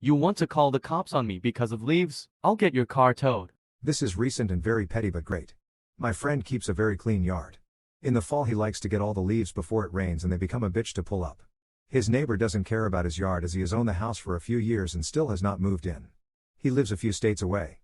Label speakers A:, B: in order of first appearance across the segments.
A: You want to call the cops on me because of leaves? I'll get your car towed.
B: This is recent and very petty but great. My friend keeps a very clean yard. In the fall he likes to get all the leaves before it rains and they become a bitch to pull up. His neighbor doesn't care about his yard as he has owned the house for a few years and still has not moved in. He lives a few states away.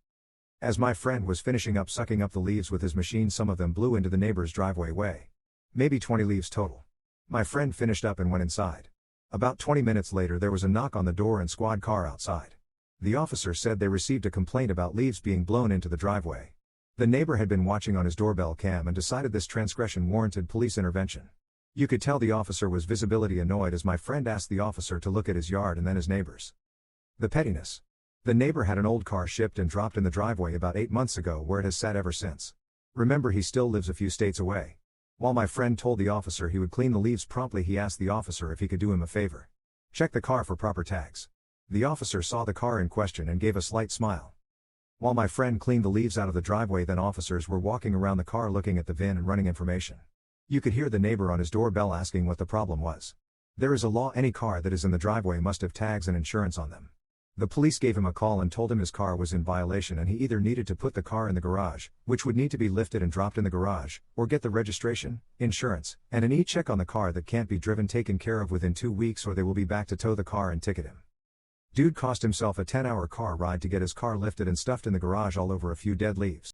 B: As my friend was finishing up sucking up the leaves with his machine, some of them blew into the neighbor's driveway way. Maybe 20 leaves total. My friend finished up and went inside. About 20 minutes later there was a knock on the door and squad car outside. The officer said they received a complaint about leaves being blown into the driveway. The neighbor had been watching on his doorbell cam and decided this transgression warranted police intervention. You could tell the officer was visibly annoyed as my friend asked the officer to look at his yard and then his neighbor's. The pettiness. The neighbor had an old car shipped and dropped in the driveway about 8 months ago where it has sat ever since. Remember, he still lives a few states away. While my friend told the officer he would clean the leaves promptly, he asked the officer if he could do him a favor. Check the car for proper tags. The officer saw the car in question and gave a slight smile. While my friend cleaned the leaves out of the driveway, then officers were walking around the car looking at the VIN and running information. You could hear the neighbor on his doorbell asking what the problem was. There is a law, any car that is in the driveway must have tags and insurance on them. The police gave him a call and told him his car was in violation and he either needed to put the car in the garage, which would need to be lifted and dropped in the garage, or get the registration, insurance, and an e-check on the car that can't be driven taken care of within 2 weeks, or they will be back to tow the car and ticket him. Dude cost himself a 10-hour car ride to get his car lifted and stuffed in the garage all over a few dead leaves.